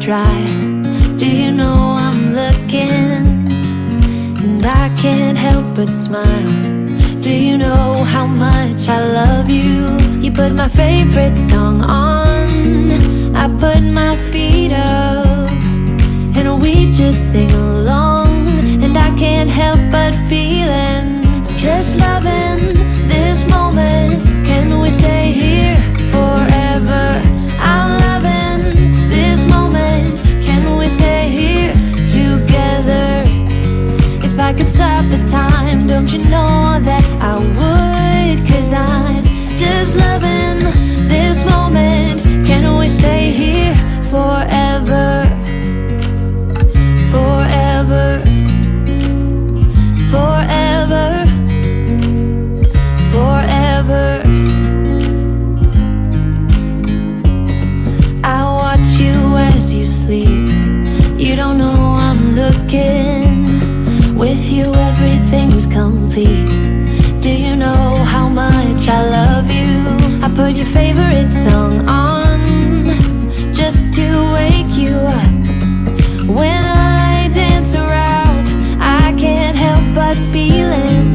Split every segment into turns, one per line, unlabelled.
dry. Do you know I'm looking? And I can't help but smile. Do you know how much I love you? You put my favorite song on, I put my feet up, and we just sing along. And I can't help but feeling, just loving this moment. Can we stay here forever? I'm loving this moment. Can we stay here together? If I could stop the time, don't you know that I would? 'Cause I'm just loving this moment. Can we stay here forever? Forever. Forever. Forever. I watch you as you sleep. You don't know I'm looking. With you everything's complete. Do you know how much I love you? I put your favorite song on just to wake you up. When I dance around, I can't help but feeling,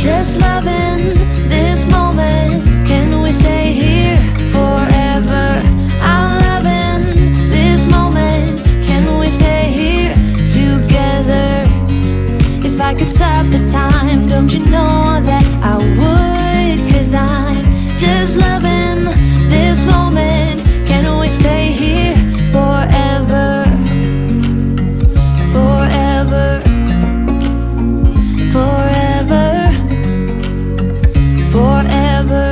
just loving this moment. Can we stay here forever? I'm loving this moment. Can we stay here together? If I could stop the time, don't you know that I would? 'Cause I'm just loving this moment. Can we stay here forever? Forever. Forever. Forever.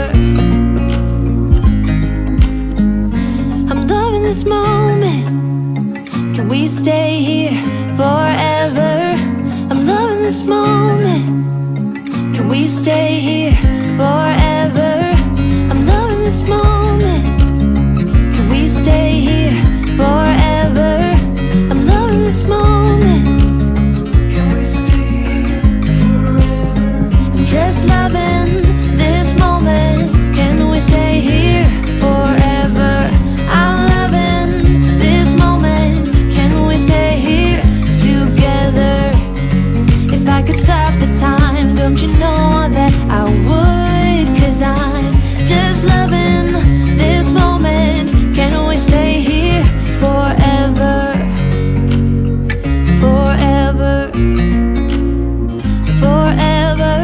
I'm loving this moment. Can we stay here forever? I'm loving this moment. Can we stay here forever? I'm loving this moment. Can we stay here forever? I'm loving this moment. Can we stay here forever? I'm just loving this moment. Can we stay here forever? I'm loving this moment. Can we stay here together? If I could stop the time, don't you know that I would? 'Cause I'm just loving this moment. Can we stay here forever? Forever. Forever.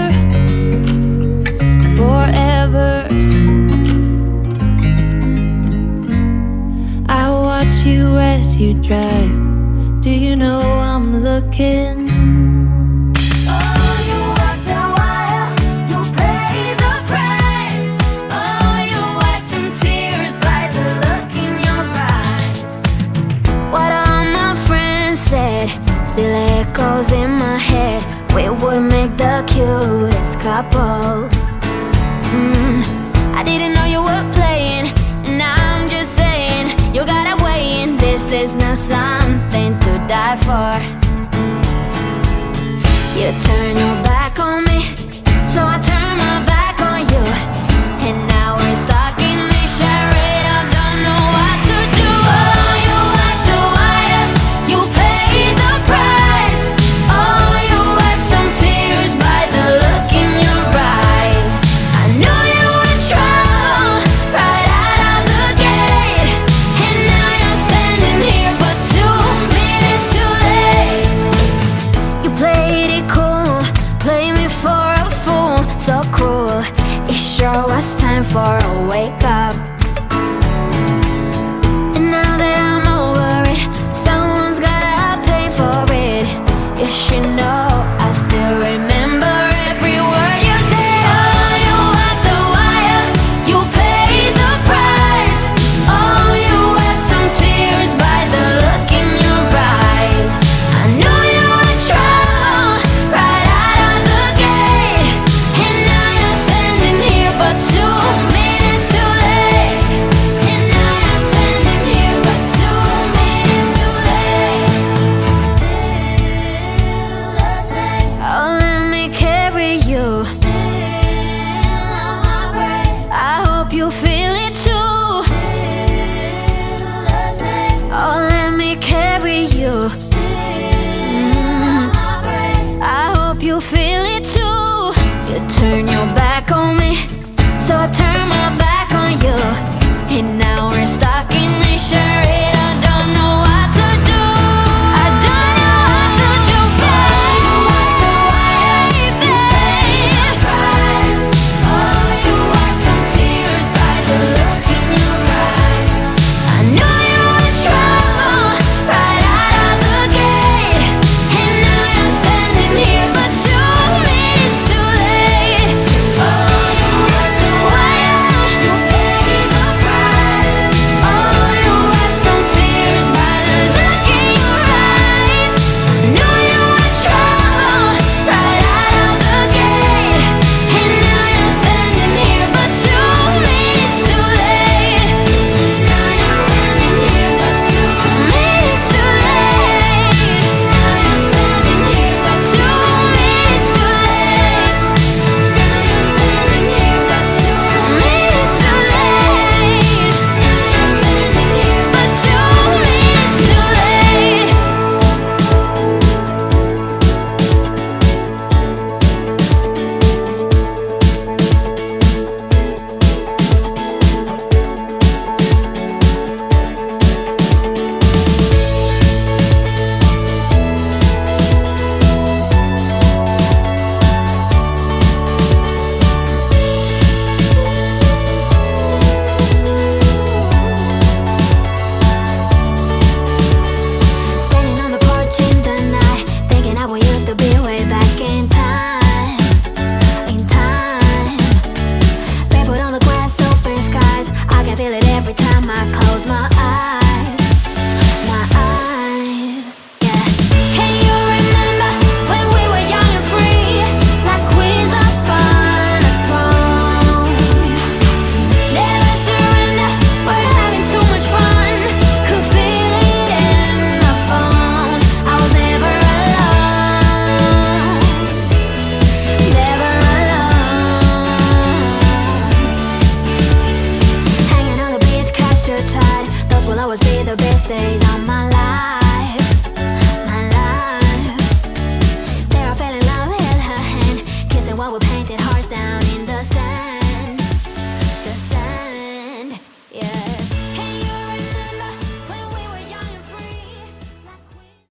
Forever. I watch you as you drive. Do you know I'm looking?
Still echoes in my head. We would make the cutest couple. I didn't know you were playing, and I'm just saying, you gotta weigh in. This is not something to die for. You turn your back on me, so I turn my back on you. And now we're stuck in this charade. I don't know what to do. Oh, you like the wire, you pay the price. Oh, you wipe some tears by the look in your eyes. I knew you were trouble right out of the gate, and now you're standing here but 2 minutes too late. You played it cool, play me for a fool, so cruel. It sure was time for a wake up. And now that I'm over it, someone's gotta pay for it. You should know I still remember every word you said. Oh, you walked the wire, you paid the price. Oh, you wept some tears by the look in your eyes. I knew you were trouble right out of the gate, and now you're standing here but 2 minutes too late. you.